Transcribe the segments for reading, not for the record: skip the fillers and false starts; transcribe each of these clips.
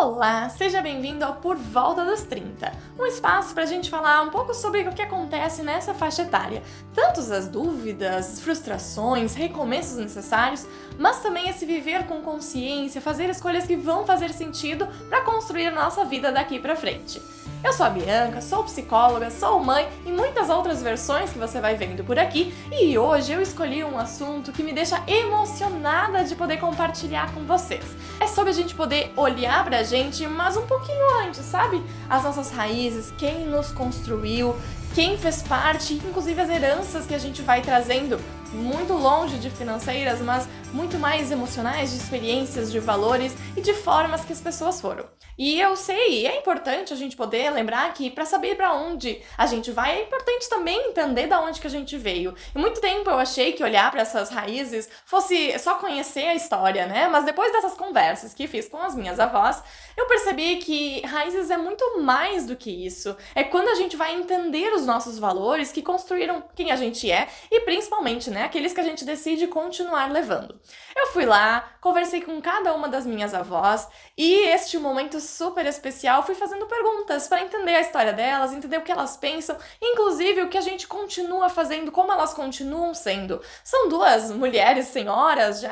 Olá, seja bem-vindo ao Por Volta dos 30, um espaço para a gente falar um pouco sobre o que acontece nessa faixa etária, tanto as dúvidas, frustrações, recomeços necessários, mas também esse viver com consciência, fazer escolhas que vão fazer sentido para construir a nossa vida daqui para frente. Eu sou a Bianca, sou psicóloga, sou mãe e muitas outras versões que você vai vendo por aqui, e hoje eu escolhi um assunto que me deixa emocionada de poder compartilhar com vocês. É sobre a gente poder olhar pra gente, mas um pouquinho antes, sabe? As nossas raízes, quem nos construiu, quem fez parte, inclusive as heranças que a gente vai trazendo, muito longe de financeiras, mas muito mais emocionais, de experiências, de valores e de formas que as pessoas foram. E eu sei, é importante a gente poder lembrar que para saber para onde a gente vai, é importante também entender da onde que a gente veio. E muito tempo eu achei que olhar para essas raízes fosse só conhecer a história, né? Mas depois dessas conversas que fiz com as minhas avós, eu percebi que raízes é muito mais do que isso. É quando a gente vai entender os nossos valores que construíram quem a gente é e principalmente, né, aqueles que a gente decide continuar levando. Eu fui lá, conversei com cada uma das minhas avós e este momento super especial fui fazendo perguntas para entender a história delas, entender o que elas pensam, inclusive o que a gente continua fazendo, como elas continuam sendo. São duas mulheres senhoras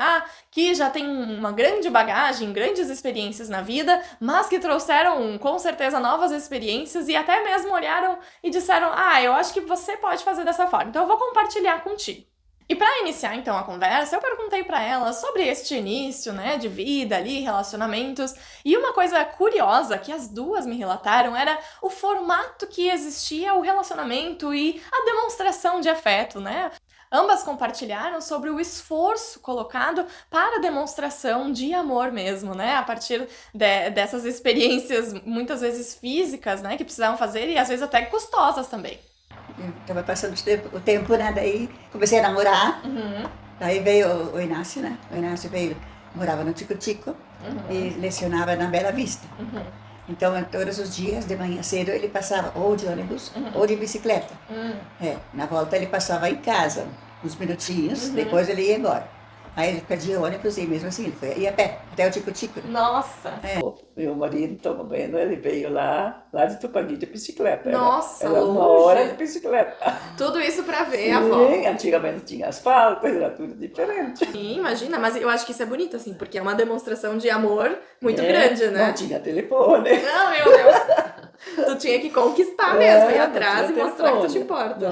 que já têm uma grande bagagem, grandes experiências na vida, mas que trouxeram com certeza novas experiências e até mesmo olharam e disseram: eu acho que você pode fazer dessa forma, então eu vou compartilhar contigo. E para iniciar então a conversa, eu perguntei para elas sobre este início, né, de vida ali, relacionamentos, e uma coisa curiosa que as duas me relataram era o formato que existia o relacionamento e a demonstração de afeto, né? Ambas compartilharam sobre o esforço colocado para a demonstração de amor mesmo, né? A partir dessas experiências, muitas vezes físicas, né? Que precisavam fazer e às vezes até custosas também. Estava passando o tempo, né? Daí comecei a namorar. Daí veio o Inácio, né? O Inácio veio, morava no Tico-Tico e lecionava na Bela Vista. Então, todos os dias, de manhã cedo, ele passava ou de ônibus ou de bicicleta. Na volta ele passava em casa, uns minutinhos, depois ele ia embora. Aí ele perdia o ônibus e mesmo assim, ele ia a pé, até o Tico-Tico. Nossa! Meu marido toma banho, ele veio lá de Tupagi de bicicleta. Nossa, era uma hora de bicicleta. Tudo isso pra ver Sim, a avó. Antigamente tinha asfalto, era tudo diferente. Sim, imagina, mas eu acho que isso é bonito, assim, porque é uma demonstração de amor muito grande, né? Não tinha telefone. Não, meu Deus! Tu tinha que conquistar mesmo, ir atrás e mostrar que tu te importa.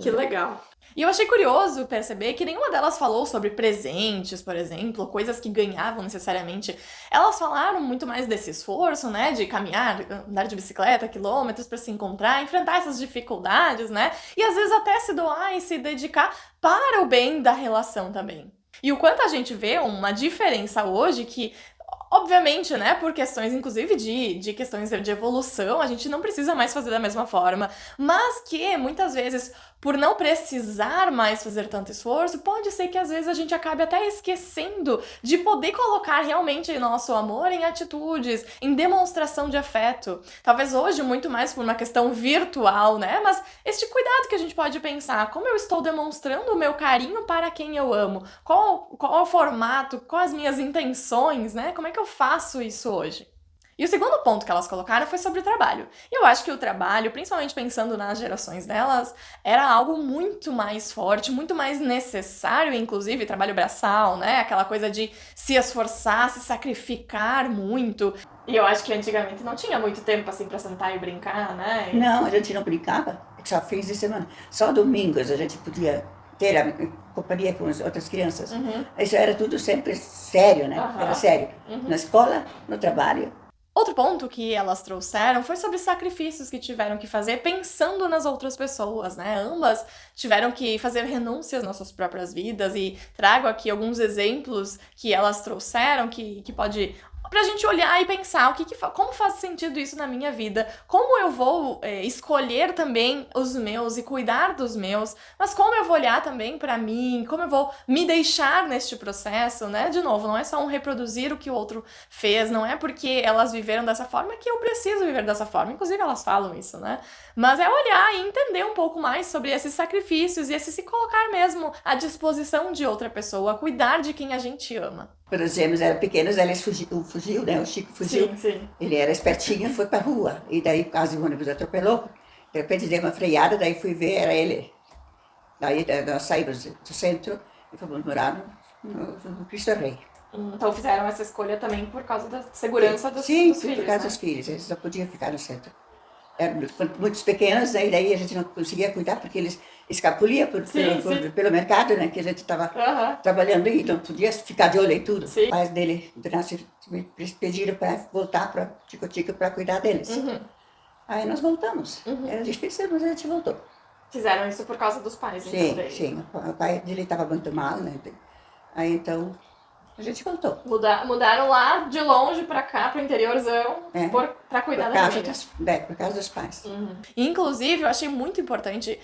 Que legal. E eu achei curioso perceber que nenhuma delas falou sobre presentes, por exemplo, coisas que ganhavam necessariamente. Elas falaram muito mais desse esforço, né, de caminhar, andar de bicicleta, quilômetros para se encontrar, enfrentar essas dificuldades, né, e às vezes até se doar e se dedicar para o bem da relação também. E o quanto a gente vê uma diferença hoje que, obviamente, né, por questões inclusive de questões de evolução, a gente não precisa mais fazer da mesma forma, mas que muitas vezes, por não precisar mais fazer tanto esforço, pode ser que às vezes a gente acabe até esquecendo de poder colocar realmente nosso amor em atitudes, em demonstração de afeto. Talvez hoje muito mais por uma questão virtual, né, mas este cuidado que a gente pode pensar, como eu estou demonstrando o meu carinho para quem eu amo, qual é o formato, quais as minhas intenções, né, como é que eu faço isso hoje? E o segundo ponto que elas colocaram foi sobre o trabalho. E eu acho que o trabalho, principalmente pensando nas gerações delas, era algo muito mais forte, muito mais necessário, inclusive trabalho braçal, né? Aquela coisa de se esforçar, se sacrificar muito. E eu acho que antigamente não tinha muito tempo assim pra sentar e brincar, né? Não, a gente não brincava, só fins de semana. Só domingos a gente podia ter a companhia com as outras crianças. Isso era tudo sempre sério, né? Era sério. Na escola, no trabalho. Outro ponto que elas trouxeram foi sobre sacrifícios que tiveram que fazer pensando nas outras pessoas, né? Ambas tiveram que fazer renúncias nas suas próprias vidas e trago aqui alguns exemplos que elas trouxeram que pode... pra gente olhar e pensar como faz sentido isso na minha vida, como eu vou escolher também os meus e cuidar dos meus, mas como eu vou olhar também pra mim, como eu vou me deixar neste processo, né? De novo, não é só reproduzir o que o outro fez, não é porque elas viveram dessa forma que eu preciso viver dessa forma, inclusive elas falam isso, né? Mas é olhar e entender um pouco mais sobre esses sacrifícios e esse se colocar mesmo à disposição de outra pessoa, cuidar de quem a gente ama. Quando os gêmeos eram pequenos, eles fugiu, né? O Chico fugiu. Sim, sim. Ele era espertinho, foi pra rua. E daí quase o ônibus atropelou. De repente deu uma freada, daí fui ver, era ele. Daí nós saímos do centro e fomos morar no Cristo Rei. Então fizeram essa escolha também por causa da segurança dos Sim, filhos, por causa né? dos filhos. Eles não podiam ficar no centro. Eram muitos pequenos, daí a gente não conseguia cuidar, porque eles escapuliam pelo mercado, né? Que a gente estava trabalhando e não podia ficar de olho em tudo. Sim. Os pais dele me pediram para voltar para Tico-Tico para cuidar deles. Aí nós voltamos. Era difícil, mas a gente voltou. Fizeram isso por causa dos pais, então, Sim, daí. sim. O pai dele estava muito mal, né? Aí então a gente voltou. Mudaram lá de longe pra cá, pro interiorzão, pra cuidar da família. Por causa dos pais. Inclusive, eu achei muito importante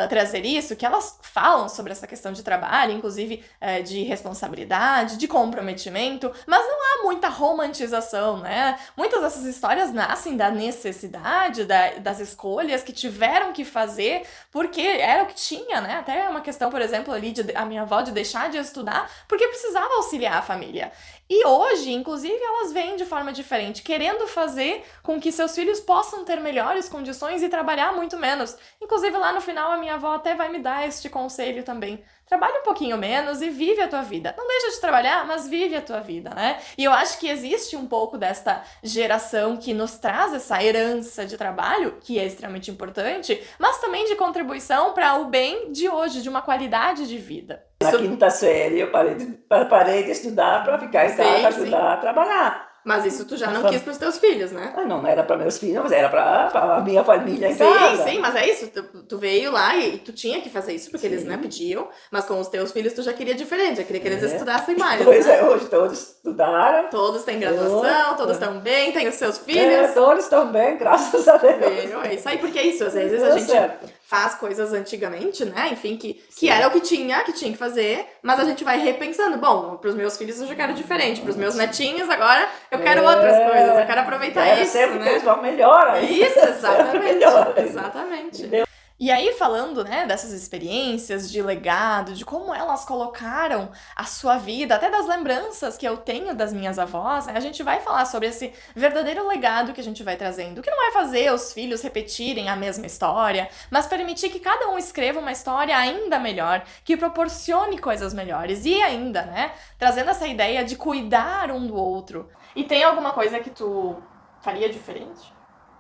trazer isso, que elas falam sobre essa questão de trabalho, inclusive de responsabilidade, de comprometimento, mas não há muita romantização, né? Muitas dessas histórias nascem da necessidade, das escolhas que tiveram que fazer, porque era o que tinha, né? Até uma questão, por exemplo, ali a minha avó de deixar de estudar, porque precisava auxiliar a família. E hoje, inclusive, elas vêm de forma diferente, querendo fazer com que seus filhos possam ter melhores condições e trabalhar muito menos. Inclusive, lá no final, a minha avó até vai me dar este conselho também. Trabalha um pouquinho menos e vive a tua vida. Não deixa de trabalhar, mas vive a tua vida, né? E eu acho que existe um pouco desta geração que nos traz essa herança de trabalho, que é extremamente importante, mas também de contribuição para o bem de hoje, de uma qualidade de vida. Na quinta série, eu parei de estudar para ficar em casa, ajudar a trabalhar. Mas isso tu já não quis para os teus filhos, né? Não era para meus filhos, mas era para a minha família em casa. Sim, mas é isso. Tu veio lá e tu tinha que fazer isso, porque eles, né, pediam. Mas com os teus filhos tu já queria diferente, já queria que eles estudassem mais, Pois né? hoje todos estudaram. Todos têm graduação, todos estão bem, têm os seus filhos. Todos estão bem, graças a Deus. É isso aí, porque é isso. Às vezes a gente faz coisas antigamente, né? Enfim, que era o que tinha que fazer, mas a gente vai repensando. Bom, pros meus filhos eu já quero diferente, pros meus netinhos agora eu quero outras coisas, eu quero aproveitar isso, sempre né? que eles vão melhor. Isso, exatamente. Exatamente. Entendeu? E aí, falando, né, dessas experiências de legado, de como elas colocaram a sua vida, até das lembranças que eu tenho das minhas avós, né, a gente vai falar sobre esse verdadeiro legado que a gente vai trazendo, que não é fazer os filhos repetirem a mesma história, mas permitir que cada um escreva uma história ainda melhor, que proporcione coisas melhores, e ainda, né, trazendo essa ideia de cuidar um do outro. E tem alguma coisa que tu faria diferente?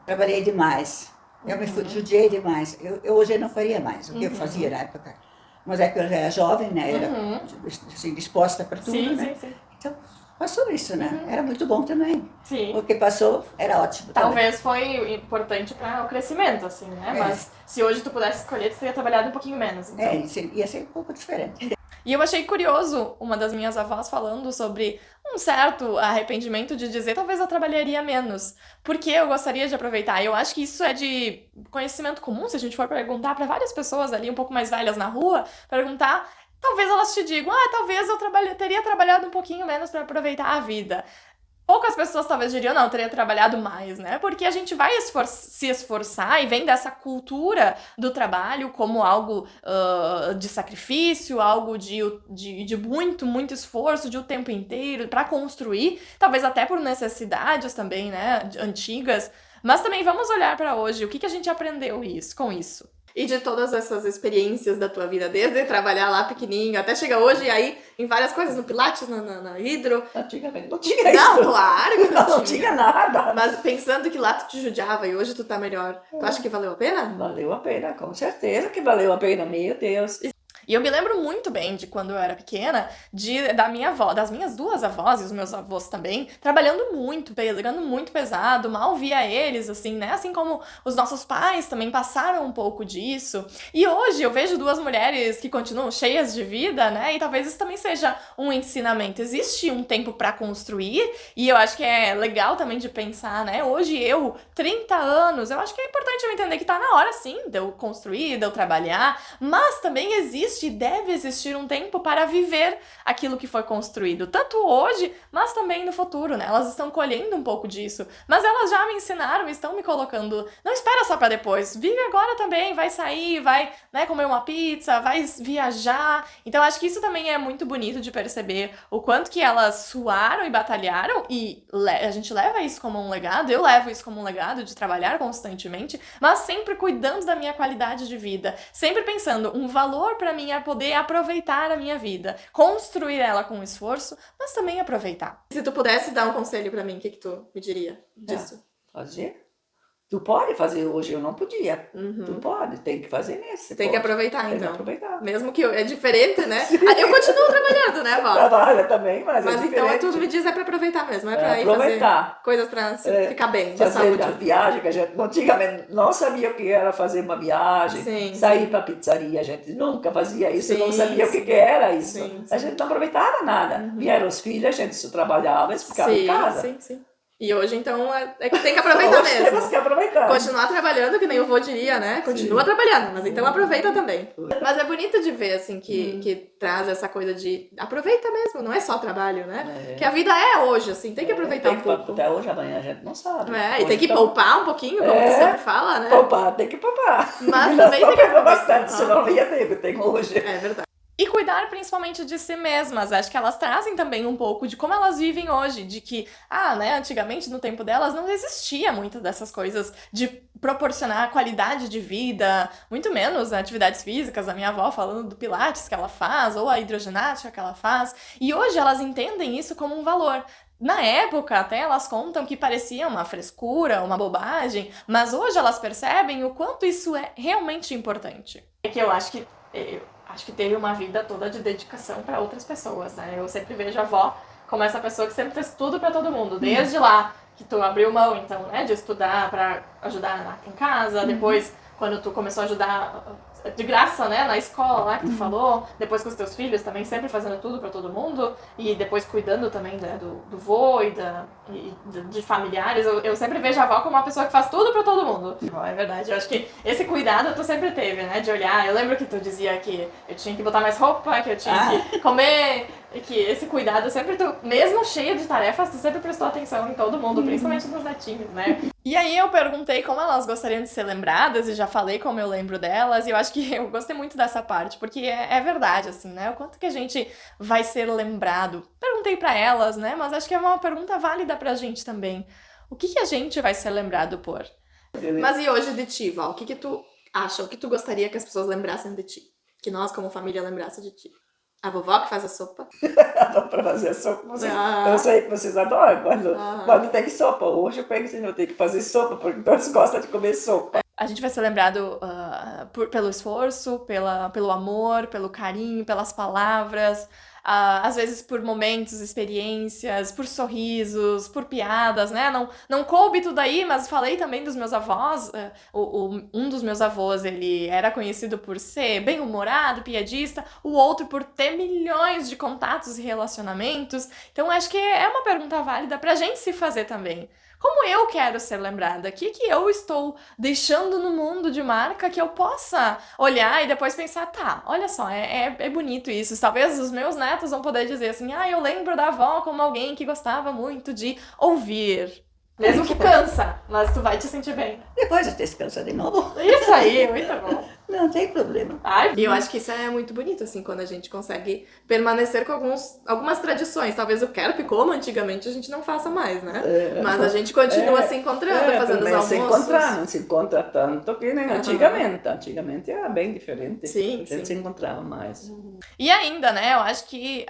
Trabalhei demais. Eu me judiei demais. Eu hoje não faria mais o que eu fazia na época. Mas é que eu já era jovem, né? Era assim, disposta para tudo, né? Sim. Então, passou isso, né? Era muito bom também. Sim. O que passou era ótimo. Talvez foi importante para o crescimento, assim, né? Mas se hoje tu pudesse escolher, tu teria trabalhado um pouquinho menos. Então. Ia ser um pouco diferente. E eu achei curioso uma das minhas avós falando sobre um certo arrependimento de dizer talvez eu trabalharia menos, porque eu gostaria de aproveitar. Eu acho que isso é de conhecimento comum, se a gente for perguntar para várias pessoas ali um pouco mais velhas na rua, perguntar, talvez elas te digam, talvez eu teria trabalhado um pouquinho menos para aproveitar a vida. Poucas pessoas talvez diriam, não, eu teria trabalhado mais, né? Porque a gente vai se esforçar e vem dessa cultura do trabalho como algo de sacrifício, algo de muito, muito esforço, de o tempo inteiro para construir, talvez até por necessidades também, né, antigas. Mas também vamos olhar para hoje, o que a gente aprendeu com isso? E de todas essas experiências da tua vida, desde trabalhar lá pequenininho, até chegar hoje e aí em várias coisas, no Pilates, na Hidro. Antigamente não tinha isso. Não, claro que não tinha nada. Mas pensando que lá tu te judiava e hoje tu tá melhor, tu acha que valeu a pena? Valeu a pena, com certeza que valeu a pena, meu Deus. E eu me lembro muito bem de quando eu era pequena, da minha avó, das minhas duas avós e os meus avós também, trabalhando muito, pegando muito pesado, mal via eles, assim, né? Assim como os nossos pais também passaram um pouco disso. E hoje eu vejo duas mulheres que continuam cheias de vida, né? E talvez isso também seja um ensinamento. Existe um tempo pra construir e eu acho que é legal também de pensar, né? Hoje 30 anos, eu acho que é importante eu entender que tá na hora, sim, de eu construir, de eu trabalhar, mas também existe existe e deve existir um tempo para viver aquilo que foi construído, tanto hoje, mas também no futuro, né? Elas estão colhendo um pouco disso, mas elas já me ensinaram, estão me colocando, não espera só para depois, vive agora também, vai sair, vai, né, comer uma pizza, vai viajar. Então acho que isso também é muito bonito de perceber o quanto que elas suaram e batalharam, e a gente leva isso como um legado, eu levo isso como um legado de trabalhar constantemente, mas sempre cuidando da minha qualidade de vida, sempre pensando, um valor para mim é poder aproveitar a minha vida, construir ela com esforço, mas também aproveitar. Se tu pudesse dar um conselho para mim, o que tu me diria disso? Fazer? Tu pode fazer hoje, eu não podia. Tu pode, tem que fazer nesse. Tem que aproveitar, Tem que então. aproveitar. Mesmo que é diferente, né? Eu continuo trabalhando, né, Val? Trabalha também, mas é Mas então diferente. tudo me diz é pra aproveitar mesmo, é pra ir aproveitar. fazer coisas pra ficar bem, de Fazer saúde. a viagem, que a gente antigamente não sabia o que era fazer uma viagem, Sim, sair para pizzaria, a gente nunca fazia isso, Sim, não sabia o sim. que era isso. Sim, A sim. gente não aproveitava nada. Vieram os filhos, a gente só trabalhava, eles ficavam em casa. Sim. E hoje, então, é que tem que aproveitar Hoje mesmo. temos que aproveitar. Continuar trabalhando, que nem o vô diria, né? Continua trabalhando, mas então aproveita também. Mas é bonito de ver, assim, que traz essa coisa de aproveita mesmo, não é só trabalho, né? Que a vida é hoje, assim, tem que aproveitar um pouco. Até hoje, amanhã a gente não sabe. E Hoje tem que então, poupar um pouquinho, como tu sempre fala, né? Poupar, tem que poupar. Mas também tem que aproveitar. bastante, senão não ia ter, que tem hoje. É verdade. E cuidar principalmente de si mesmas. Acho que elas trazem também um pouco de como elas vivem hoje. De que, né, antigamente, no tempo delas, não existia muito dessas coisas de proporcionar qualidade de vida, muito menos atividades físicas. A minha avó falando do pilates que ela faz, ou a hidroginástica que ela faz. E hoje elas entendem isso como um valor. Na época, até elas contam que parecia uma frescura, uma bobagem, mas hoje elas percebem o quanto isso é realmente importante. É que eu acho que teve uma vida toda de dedicação para outras pessoas, né? Eu sempre vejo a avó como essa pessoa que sempre fez tudo para todo mundo, desde lá que tu abriu mão, então, né, de estudar para ajudar em casa, depois quando tu começou a ajudar de graça, né, na escola lá que tu falou, depois com os teus filhos também sempre fazendo tudo para todo mundo, e depois cuidando também do vô e de familiares. Eu sempre vejo a avó como uma pessoa que faz tudo para todo mundo. É verdade, eu acho que esse cuidado tu sempre teve, né, de olhar. Eu lembro que tu dizia que eu tinha que botar mais roupa, que eu tinha que comer, e que esse cuidado sempre tu, mesmo cheio de tarefas, tu sempre prestou atenção em todo mundo, principalmente nos netinhos, né? E aí eu perguntei como elas gostariam de ser lembradas, e já falei como eu lembro delas, e eu acho que eu gostei muito dessa parte, porque é verdade, assim, né? O quanto que a gente vai ser lembrado. Perguntei pra elas, né? Mas acho que é uma pergunta válida pra gente também. O que a gente vai ser lembrado por? Mas e hoje de ti, Val? O que tu acha? O que tu gostaria que as pessoas lembrassem de ti? Que nós, como família, lembrassem de ti? A vovó que faz a sopa? Adoro para fazer sopa. Eu sei que vocês adoram quando tem sopa. Hoje eu penso assim, eu tenho que fazer sopa, porque todos gostam de comer sopa. A gente vai ser lembrado pelo esforço, pelo amor, pelo carinho, pelas palavras, às vezes por momentos, experiências, por sorrisos, por piadas, né? Não coube tudo aí, mas falei também dos meus avós. Um dos meus avós, ele era conhecido por ser bem-humorado, piadista, o outro por ter milhões de contatos e relacionamentos. Então acho que é uma pergunta válida pra gente se fazer também. Como eu quero ser lembrada? O que eu estou deixando no mundo de marca que eu possa olhar e depois pensar, tá, olha só, é bonito isso. Talvez os meus netos vão poder dizer assim, eu lembro da avó como alguém que gostava muito de ouvir. Mesmo que cansa, mas tu vai te sentir bem. Depois você se cansa de novo. Isso aí, muito bom. Não tem problema. E eu acho que isso é muito bonito, assim, quando a gente consegue permanecer com algumas tradições. Talvez o quero como antigamente a gente não faça mais, né? Mas a gente continua se encontrando, fazendo os almoços. Não se encontra tanto que nem antigamente. Antigamente era bem diferente. Sim, a gente se encontrava mais. E ainda, né, eu acho que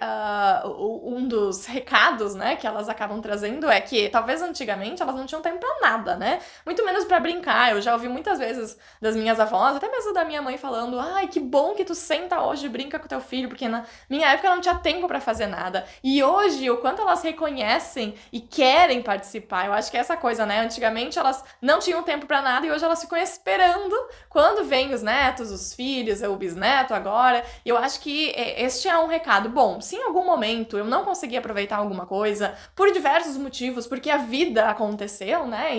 um dos recados, né, que elas acabam trazendo é que talvez antigamente elas não tinham tempo pra nada, né? Muito menos pra brincar. Eu já ouvi muitas vezes das minhas avós, até mesmo da minha mãe falando, que bom que tu senta hoje e brinca com teu filho, porque na minha época não tinha tempo pra fazer nada. E hoje, o quanto elas reconhecem e querem participar, eu acho que é essa coisa, né? Antigamente elas não tinham tempo pra nada e hoje elas ficam esperando quando vêm os netos, os filhos, o bisneto agora. E eu acho que este é um recado. Bom, se em algum momento eu não consegui aproveitar alguma coisa, por diversos motivos, porque a vida aconteceu, né?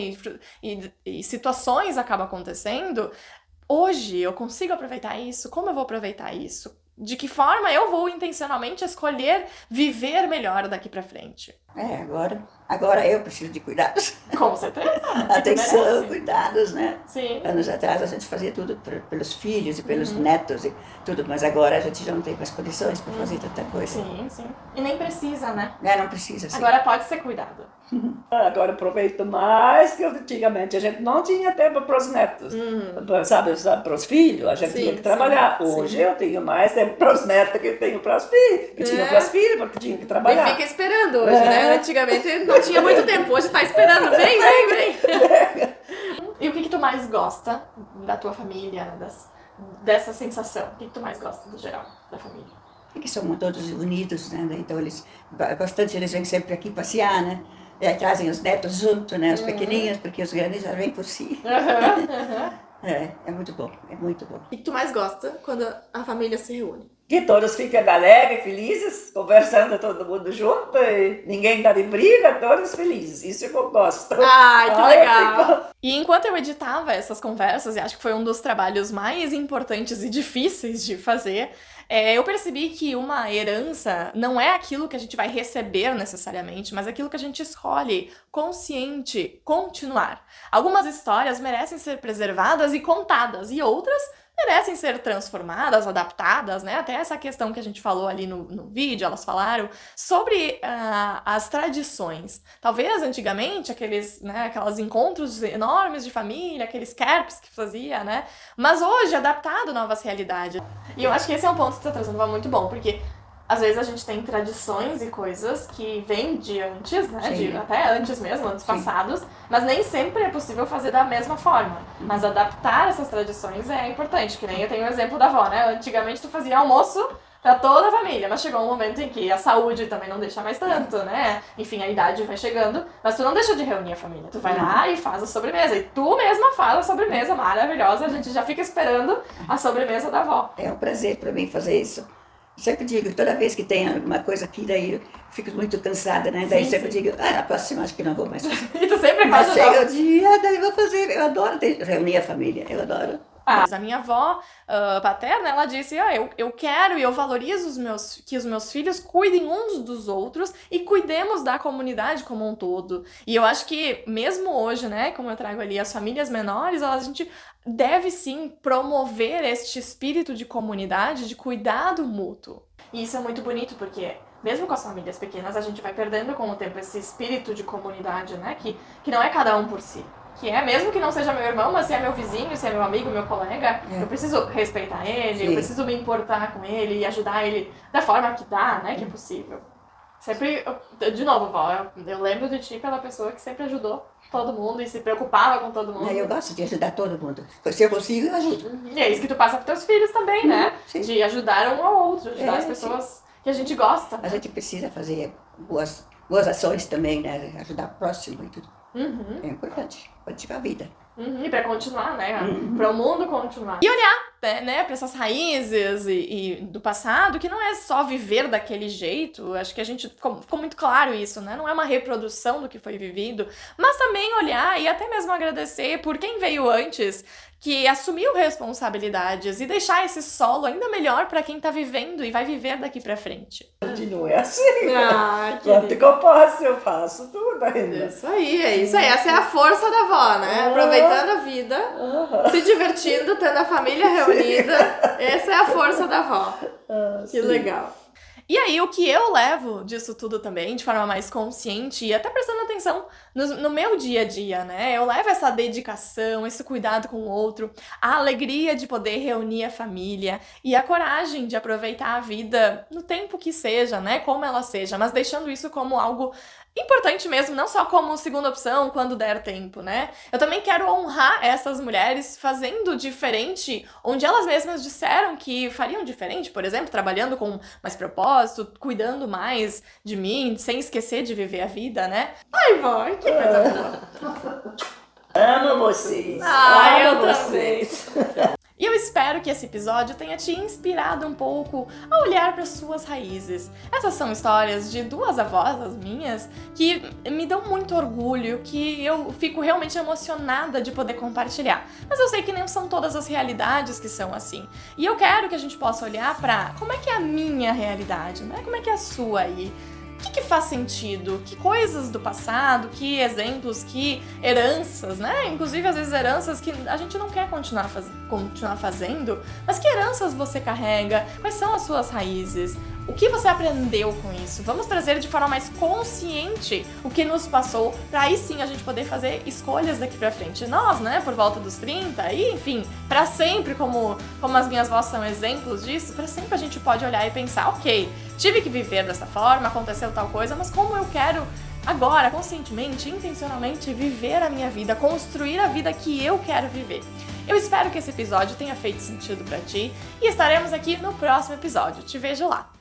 E situações acabam acontecendo, hoje eu consigo aproveitar isso? Como eu vou aproveitar isso? De que forma eu vou intencionalmente escolher viver melhor daqui pra frente? Agora eu preciso de cuidados. Com certeza. Atenção, cuidados, né? Sim. Anos atrás a gente fazia tudo pelos filhos e pelos netos e tudo, mas agora a gente já não tem mais condições para fazer tanta coisa. Sim. E nem precisa, né? Não precisa, sim. Agora pode ser cuidado. Agora aproveito mais que antigamente a gente não tinha tempo para os netos, sabe, para os filhos, a gente tinha que trabalhar. Hoje eu tenho mais tempo para os netos que eu tenho para os filhos, que tinha para as filhas, porque tinha que trabalhar. E fica esperando hoje, né? Antigamente não tinha muito tempo, hoje tá esperando, vem. E o que tu mais gosta da tua família, dessa sensação? O que tu mais gosta, no geral, da família? Porque somos todos unidos, né? Então eles vêm sempre aqui passear, né? E aí trazem os netos junto, né? Os pequenininhos, porque os grandes já vêm por si. É muito bom, é muito bom. O que tu mais gosta quando a família se reúne? Que todos ficam alegres, felizes, conversando todo mundo junto, e ninguém tá de briga, todos felizes. Isso que eu gosto. Ai, que legal! E enquanto eu editava essas conversas, e acho que foi um dos trabalhos mais importantes e difíceis de fazer, eu percebi que uma herança não é aquilo que a gente vai receber necessariamente, mas aquilo que a gente escolhe, consciente, continuar. Algumas histórias merecem ser preservadas e contadas, e outras merecem ser transformadas, adaptadas, né? Até essa questão que a gente falou ali no vídeo, elas falaram sobre as tradições. Talvez antigamente aquelas encontros enormes de família, aqueles kerps que fazia, né? Mas hoje adaptado a novas realidades. E eu acho que esse é um ponto que você tá trazendo muito bom, porque às vezes a gente tem tradições e coisas que vêm de antes, né? Até antes mesmo, anos passados, mas nem sempre é possível fazer da mesma forma. Mas adaptar essas tradições é importante, que nem eu tenho o exemplo da avó, né? Antigamente tu fazia almoço pra toda a família, mas chegou um momento em que a saúde também não deixa mais tanto, né? Enfim, a idade vai chegando, mas tu não deixa de reunir a família. Tu vai lá e faz a sobremesa, e tu mesma faz a sobremesa maravilhosa, a gente já fica esperando a sobremesa da avó. É um prazer pra mim fazer isso. Sempre digo, toda vez que tem alguma coisa aqui, daí eu fico muito cansada, né? Daí sempre digo, na próxima acho que não vou mais fazer. E tu sempre faz. Mas chega o dia, daí vou fazer. Eu adoro reunir a família, eu adoro. A minha avó paterna, ela disse, eu quero e eu valorizo que os meus filhos cuidem uns dos outros e cuidemos da comunidade como um todo. E eu acho que mesmo hoje, né, como eu trago ali as famílias menores, a gente deve sim promover este espírito de comunidade, de cuidado mútuo. E isso é muito bonito porque mesmo com as famílias pequenas, a gente vai perdendo com o tempo esse espírito de comunidade, né, que não é cada um por si. Que é, mesmo que não seja meu irmão, mas se é meu vizinho, se é meu amigo, meu colega, eu preciso respeitar ele, eu preciso me importar com ele e ajudar ele da forma que dá, né, que é possível. Sempre, de novo, vó, eu lembro de ti pela pessoa que sempre ajudou todo mundo e se preocupava com todo mundo. Eu gosto de ajudar todo mundo. Se eu consigo, eu ajudo. E é isso que tu passa para teus filhos também, né? Sim. De ajudar um ao outro, ajudar as pessoas que a gente gosta. A gente precisa fazer boas ações também, né? Ajudar o próximo e tudo. É importante, para a vida. E para continuar, né? Para o mundo continuar. E olhar, né, para essas raízes e do passado, que não é só viver daquele jeito. Acho que a gente ficou muito claro isso, né? Não é uma reprodução do que foi vivido, mas também olhar e até mesmo agradecer por quem veio antes, que assumiu responsabilidades e deixar esse solo ainda melhor para quem tá vivendo e vai viver daqui para frente. Continue assim. Quanto que eu posso, eu faço tudo ainda. Isso aí. Essa é a força da avó, né? Aproveitando a vida, se divertindo, tendo a família reunida. Essa é a força da avó. Que legal. E aí, o que eu levo disso tudo também, de forma mais consciente e até prestando atenção no meu dia a dia, né? Eu levo essa dedicação, esse cuidado com o outro, a alegria de poder reunir a família e a coragem de aproveitar a vida no tempo que seja, né? Como ela seja, mas deixando isso como algo importante mesmo, não só como segunda opção quando der tempo, né? Eu também quero honrar essas mulheres fazendo diferente, onde elas mesmas disseram que fariam diferente, por exemplo, trabalhando com mais propósito, cuidando mais de mim, sem esquecer de viver a vida, né? Ai, vó, que coisa boa! Amo vocês! Ai, eu amo vocês! E eu espero que que esse episódio tenha te inspirado um pouco a olhar para suas raízes. Essas são histórias de duas avós, as minhas, que me dão muito orgulho, que eu fico realmente emocionada de poder compartilhar. Mas eu sei que nem são todas as realidades que são assim. E eu quero que a gente possa olhar para como é que é a minha realidade, né? Como é que é a sua aí? O que faz sentido? Que coisas do passado, que exemplos, que heranças, né? Inclusive, às vezes, heranças que a gente não quer continuar fazendo, mas que heranças você carrega? Quais são as suas raízes? O que você aprendeu com isso? Vamos trazer de forma mais consciente o que nos passou, para aí sim a gente poder fazer escolhas daqui pra frente. Nós, né, por volta dos 30, e enfim, para sempre, como as minhas vós são exemplos disso, para sempre a gente pode olhar e pensar, ok, tive que viver dessa forma, aconteceu tal coisa, mas como eu quero agora, conscientemente, intencionalmente, viver a minha vida, construir a vida que eu quero viver. Eu espero que esse episódio tenha feito sentido pra ti e estaremos aqui no próximo episódio. Te vejo lá!